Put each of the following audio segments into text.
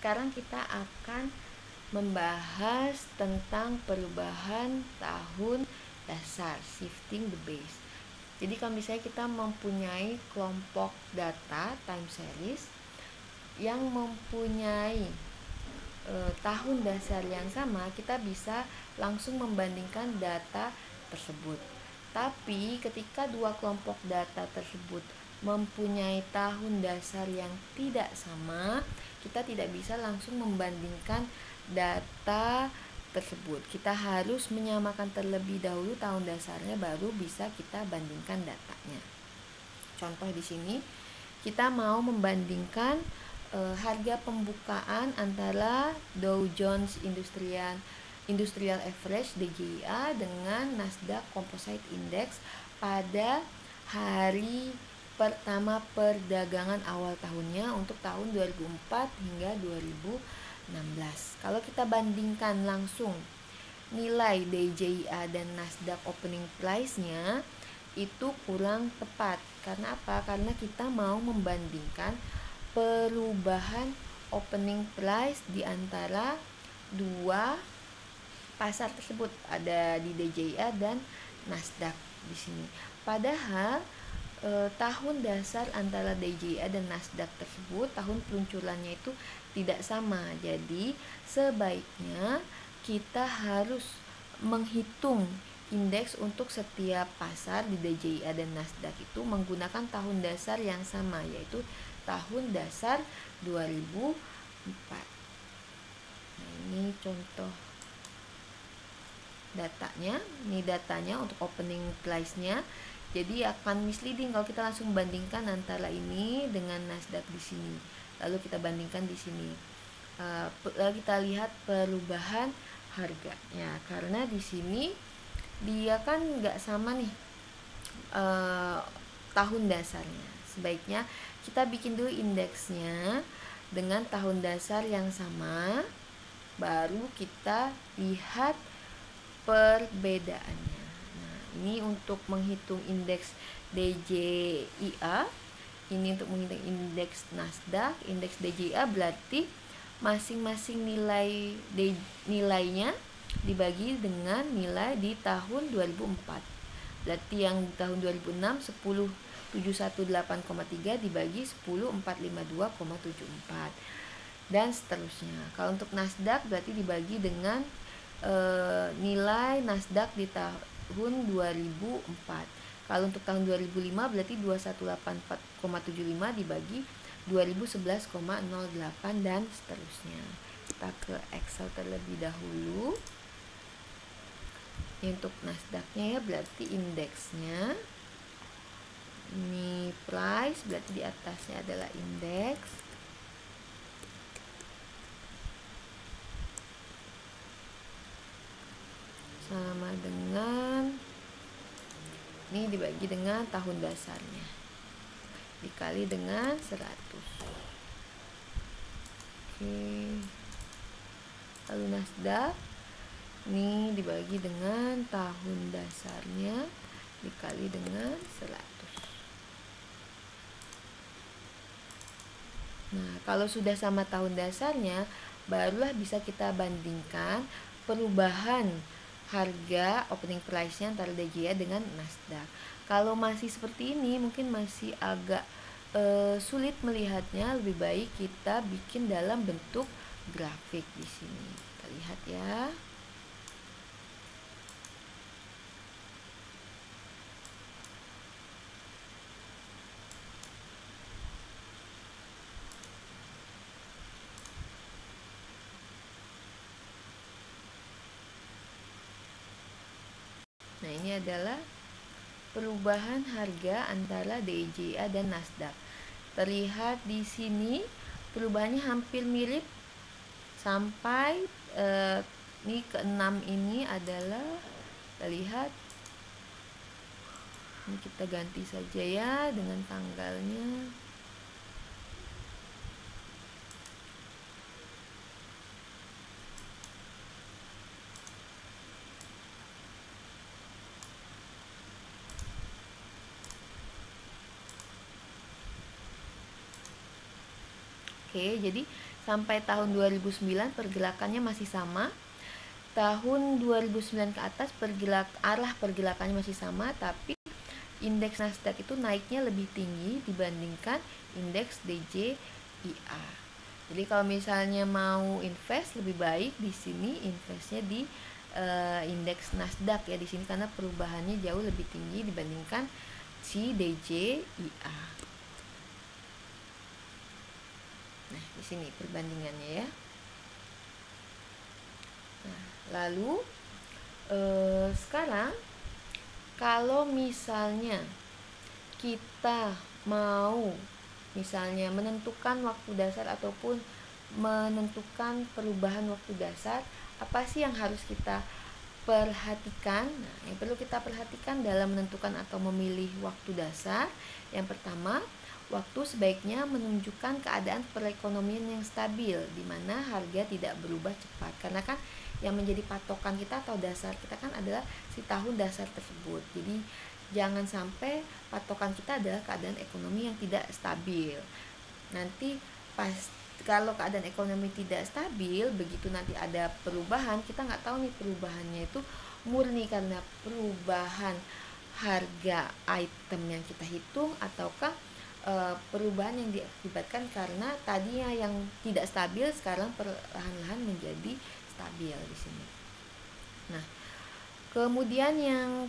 sekarang kita akan membahas tentang perubahan tahun dasar, shifting the base. Jadi kalau misalnya kita mempunyai kelompok data time series yang mempunyai tahun dasar yang sama, kita bisa langsung membandingkan data tersebut. Tapi ketika dua kelompok data tersebut mempunyai tahun dasar yang tidak sama, kita tidak bisa langsung membandingkan data tersebut. Kita harus menyamakan terlebih dahulu tahun dasarnya, baru bisa kita bandingkan datanya. Contoh di sini kita mau membandingkan harga pembukaan antara Dow Jones Industrial Average DJIA dengan Nasdaq Composite Index pada hari pertama perdagangan awal tahunnya untuk tahun 2004 hingga 2016. Kalau kita bandingkan langsung nilai DJIA dan Nasdaq opening price-nya, itu kurang tepat. Karena apa? Karena kita mau membandingkan perubahan opening price di antara dua pasar tersebut, ada di DJIA dan Nasdaq di sini. Padahal tahun dasar antara DJIA dan Nasdaq tersebut, tahun peluncurannya itu tidak sama. Jadi sebaiknya kita harus menghitung indeks untuk setiap pasar di DJIA dan Nasdaq itu menggunakan tahun dasar yang sama, yaitu tahun dasar 2004. Nah, ini contoh datanya. Ini datanya untuk opening price-nya. Jadi akan misleading kalau kita langsung bandingkan antara ini dengan Nasdaq di sini. Lalu kita bandingkan di sini. Lalu kita lihat perubahan harganya. Karena di sini dia kan nggak sama nih tahun dasarnya. Sebaiknya kita bikin dulu indeksnya dengan tahun dasar yang sama, baru kita lihat perbedaannya. Nah, ini untuk menghitung indeks DJIA, ini untuk menghitung indeks Nasdaq. Indeks DJIA berarti masing-masing nilainya dibagi dengan nilai di tahun 2004. Berarti yang di tahun 2006 10.718,3 dibagi 10.452,74 dan seterusnya. Kalau untuk Nasdaq berarti dibagi dengan nilai Nasdaq di tahun 2004. Kalau untuk tahun 2005 berarti 2184,75 dibagi 2011,08 dan seterusnya. Kita ke Excel terlebih dahulu. Ini untuk Nasdaqnya ya, berarti indeksnya ini price, berarti di atasnya adalah indeks. Sama dengan ini dibagi dengan tahun dasarnya dikali dengan 100. Oke. Lalu Nasdaq ini dibagi dengan tahun dasarnya dikali dengan 100. Nah, kalau sudah sama tahun dasarnya, barulah bisa kita bandingkan perubahan harga opening price-nya antara DJIA dengan Nasdaq. Kalau masih seperti ini, mungkin masih agak sulit melihatnya. Lebih baik kita bikin dalam bentuk grafik di sini. Kita lihat ya. Nah, ini adalah perubahan harga antara DJIA dan Nasdaq. Terlihat di sini perubahannya hampir mirip sampai ini ke-6 ini adalah, kita lihat. Ini kita ganti saja ya dengan tanggalnya. Oke, jadi sampai tahun 2009 pergerakannya masih sama. Tahun 2009 ke atas arah pergerakannya masih sama, tapi indeks Nasdaq itu naiknya lebih tinggi dibandingkan indeks DJIA. Jadi kalau misalnya mau invest, lebih baik di sini investnya di indeks Nasdaq ya di sini, karena perubahannya jauh lebih tinggi dibandingkan si DJIA. Nah, di sini perbandingannya ya. Nah, lalu sekarang kalau misalnya kita mau misalnya menentukan waktu dasar ataupun menentukan perubahan waktu dasar, apa sih yang harus kita perhatikan? Nah, yang perlu kita perhatikan dalam menentukan atau memilih waktu dasar, yang pertama, waktu sebaiknya menunjukkan keadaan perekonomian yang stabil, di mana harga tidak berubah cepat. Karena kan yang menjadi patokan kita atau dasar kita kan adalah si tahun dasar tersebut. Jadi jangan sampai patokan kita adalah keadaan ekonomi yang tidak stabil. Nanti pas kalau keadaan ekonomi tidak stabil, begitu nanti ada perubahan, kita nggak tahu nih perubahannya itu murni karena perubahan harga item yang kita hitung, ataukah perubahan yang diakibatkan karena tadinya yang tidak stabil sekarang perlahan-lahan menjadi stabil di sini. Nah, kemudian yang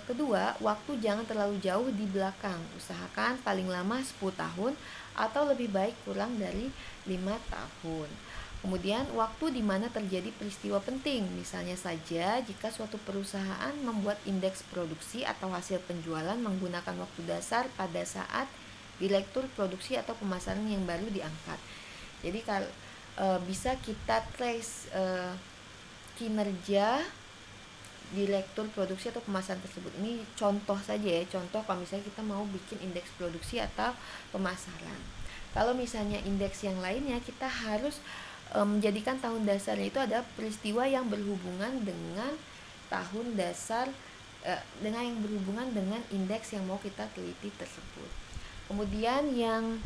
kedua, waktu jangan terlalu jauh di belakang. Usahakan paling lama 10 tahun atau lebih baik kurang dari 5 tahun. Kemudian waktu di mana terjadi peristiwa penting, misalnya saja jika suatu perusahaan membuat indeks produksi atau hasil penjualan menggunakan waktu dasar pada saat direktur produksi atau pemasaran yang baru diangkat. Jadi kalau bisa kita trace kinerja direktur produksi atau pemasaran tersebut. Ini contoh saja ya, contoh kalau misalnya kita mau bikin indeks produksi atau pemasaran. Kalau misalnya indeks yang lainnya, kita harus menjadikan tahun dasarnya itu ada peristiwa yang berhubungan dengan tahun dasar, dengan yang berhubungan dengan indeks yang mau kita teliti tersebut. Kemudian yang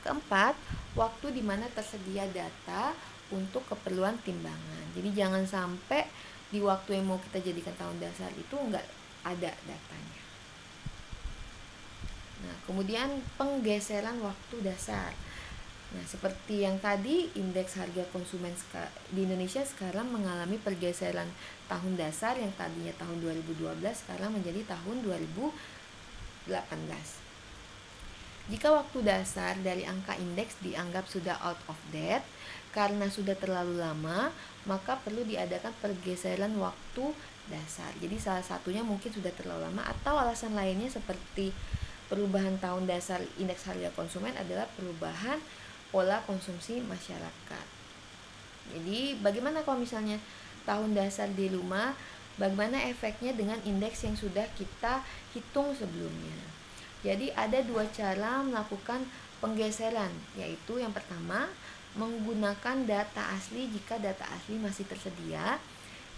keempat, waktu di mana tersedia data untuk keperluan timbangan. Jadi jangan sampai di waktu yang mau kita jadikan tahun dasar itu enggak ada datanya. Nah, kemudian penggeseran waktu dasar. Nah, seperti yang tadi, indeks harga konsumen di Indonesia sekarang mengalami pergeseran tahun dasar yang tadinya tahun 2012 sekarang menjadi tahun 2018. Jika waktu dasar dari angka indeks dianggap sudah out of date karena sudah terlalu lama, maka perlu diadakan pergeseran waktu dasar. Jadi salah satunya mungkin sudah terlalu lama, atau alasan lainnya seperti perubahan tahun dasar indeks harga konsumen adalah perubahan pola konsumsi masyarakat. Jadi bagaimana kalau misalnya tahun dasar di rumah, bagaimana efeknya dengan indeks yang sudah kita hitung sebelumnya? Jadi ada dua cara melakukan penggeseran, yaitu yang pertama menggunakan data asli jika data asli masih tersedia.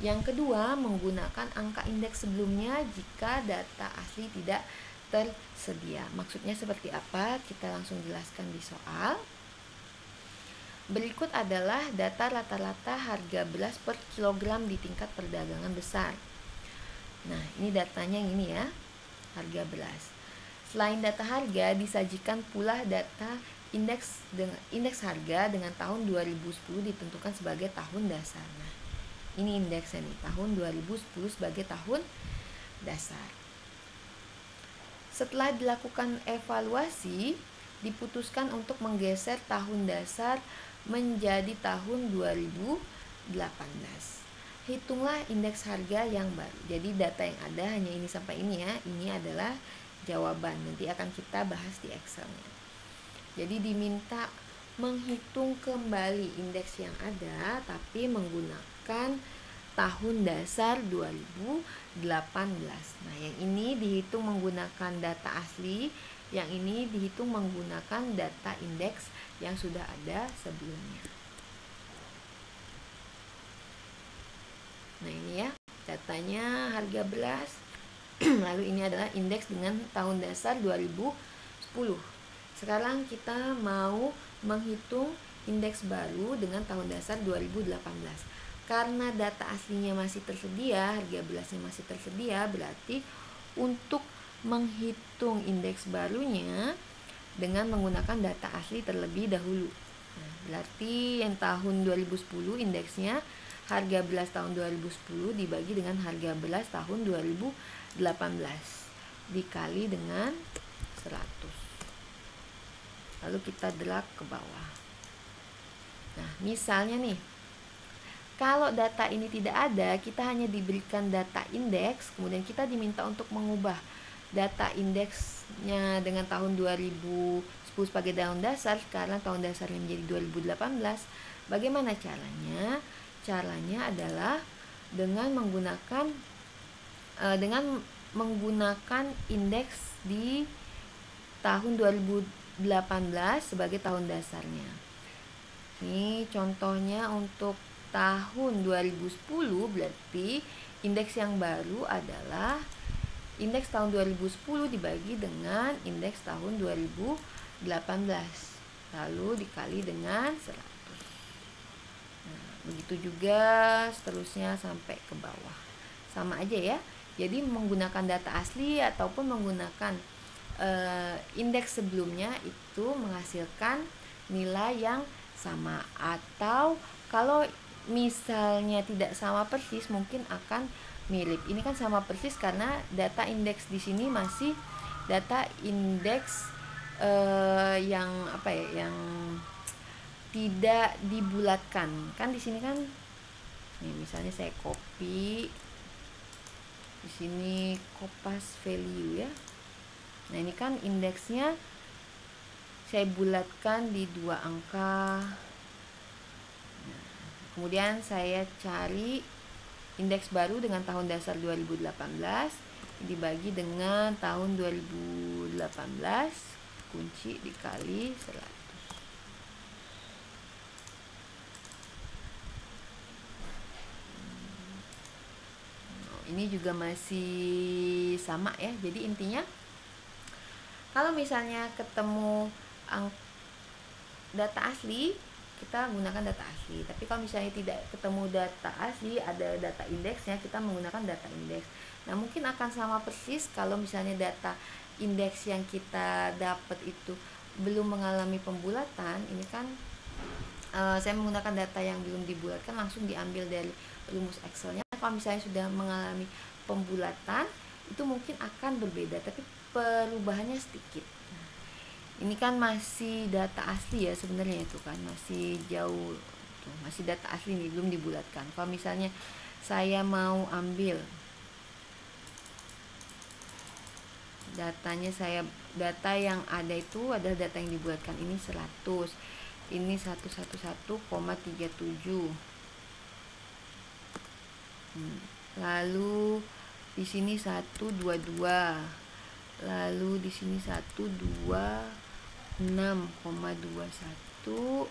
Yang kedua menggunakan angka indeks sebelumnya jika data asli tidak tersedia. Maksudnya seperti apa? Kita langsung jelaskan di soal. Berikut adalah data rata-rata harga beras per kilogram di tingkat perdagangan besar. Nah, ini datanya yang ini ya, harga beras. Selain data harga, disajikan pula data indeks harga dengan tahun 2010 ditentukan sebagai tahun dasar. Nah, ini indeksnya nih, tahun 2010 sebagai tahun dasar. Setelah dilakukan evaluasi, diputuskan untuk menggeser tahun dasar menjadi tahun 2018. Hitunglah indeks harga yang baru. Jadi data yang ada hanya ini sampai ini ya. Ini adalah jawaban. Nanti akan kita bahas di Excel-nya. Jadi diminta menghitung kembali indeks yang ada tapi menggunakan tahun dasar 2018. Nah, yang ini dihitung menggunakan data asli, yang ini dihitung menggunakan data indeks yang sudah ada sebelumnya. Nah, ini ya datanya harga beras. Lalu ini adalah indeks dengan tahun dasar 2010. Sekarang kita mau menghitung indeks baru dengan tahun dasar 2018. Karena data aslinya masih tersedia, harga belasnya masih tersedia, berarti untuk menghitung indeks barunya dengan menggunakan data asli terlebih dahulu. Nah, berarti yang tahun 2010 indeksnya harga belas tahun 2010 dibagi dengan harga belas tahun 2018 dikali dengan 100. Lalu kita drag ke bawah. Nah, misalnya nih, kalau data ini tidak ada, kita hanya diberikan data indeks, kemudian kita diminta untuk mengubah data indeksnya dengan tahun 2010 sebagai tahun dasar, sekarang tahun dasarnya menjadi 2018. Bagaimana caranya? Caranya adalah dengan menggunakan indeks di tahun 2018 sebagai tahun dasarnya. Ini contohnya untuk tahun 2010, berarti indeks yang baru adalah indeks tahun 2010 dibagi dengan indeks tahun 2018 lalu dikali dengan 100. Nah, begitu juga seterusnya sampai ke bawah. Sama aja ya. Jadi menggunakan data asli ataupun menggunakan indeks sebelumnya itu menghasilkan nilai yang sama, atau kalau misalnya tidak sama persis mungkin akan mirip. Ini kan sama persis karena data indeks di sini masih data indeks yang yang tidak dibulatkan. Kan di sini kan nih misalnya saya copy di sini Kompas value ya. Nah, ini kan indeksnya saya bulatkan di 2 angka. Kemudian saya cari indeks baru dengan tahun dasar 2018 dibagi dengan tahun 2018 kunci dikali 100. Ini juga masih sama ya. Jadi intinya kalau misalnya ketemu data asli, kita menggunakan data asli. Tapi kalau misalnya tidak ketemu data asli, ada data indeksnya, kita menggunakan data indeks. Nah, mungkin akan sama persis kalau misalnya data indeks yang kita dapat itu belum mengalami pembulatan. Ini kan saya menggunakan data yang belum dibulatkan, langsung diambil dari rumus Excelnya. Kalau misalnya sudah mengalami pembulatan, itu mungkin akan berbeda, tapi perubahannya sedikit. Ini kan masih data asli ya sebenarnya, itu kan masih jauh tuh, masih data asli nih, belum dibulatkan. Kalau misalnya saya mau ambil datanya, data yang ada itu adalah data yang dibulatkan. Ini 100, ini 111,37. Lalu di sini 122. Lalu di sini 126,21.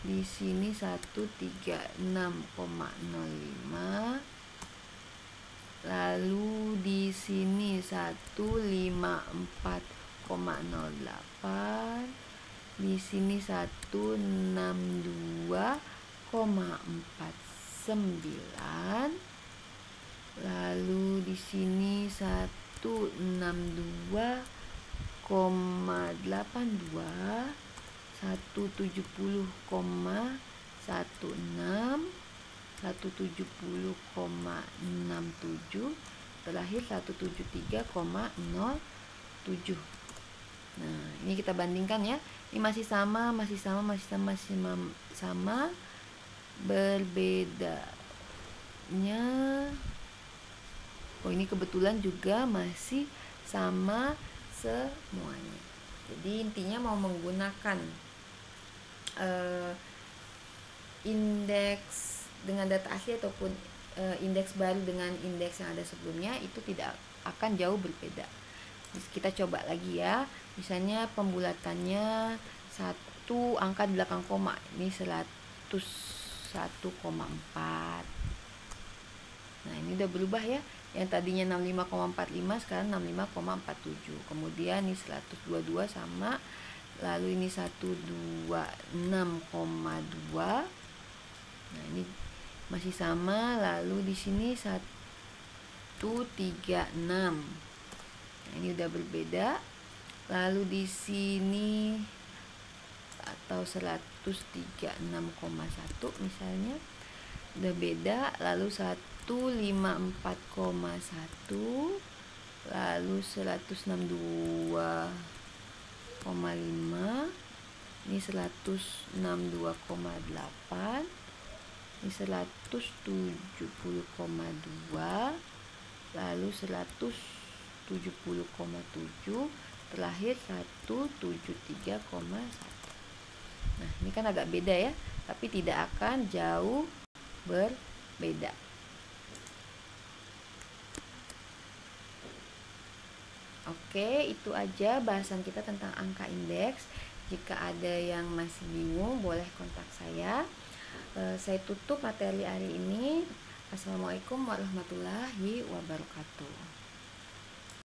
Di sini 136,05. Lalu di sini 154,08. Di sini 162,49. Lalu di sini 162,82, 170,16, 170,67, terakhir 173,07. Nah, ini kita bandingkan ya. Ini masih sama. Berbedanya, oh ini kebetulan juga masih sama semuanya. Jadi intinya mau menggunakan indeks dengan data asli ataupun indeks baru dengan indeks yang ada sebelumnya, itu tidak akan jauh berbeda. Kita coba lagi ya. Misalnya pembulatannya 1 angka 8 koma, ini 101,4. Nah, ini udah berubah ya. Yang tadinya 65,45 sekarang 65,47. Kemudian ini 122 sama lalu ini 126,2. Nah, ini masih sama, lalu di sini 136. Nah, ini udah berbeda. Lalu di sini atau 136,1 misalnya udah beda, lalu 154,1, lalu 162,5, ini 162,8, ini 170,2, lalu 170,7, terakhir 173,1. Nah, ini kan agak beda ya, tapi tidak akan jauh berbeda. Oke, itu aja bahasan kita tentang angka indeks. Jika ada yang masih bingung, boleh kontak saya. Saya tutup materi hari ini. Assalamualaikum warahmatullahi wabarakatuh.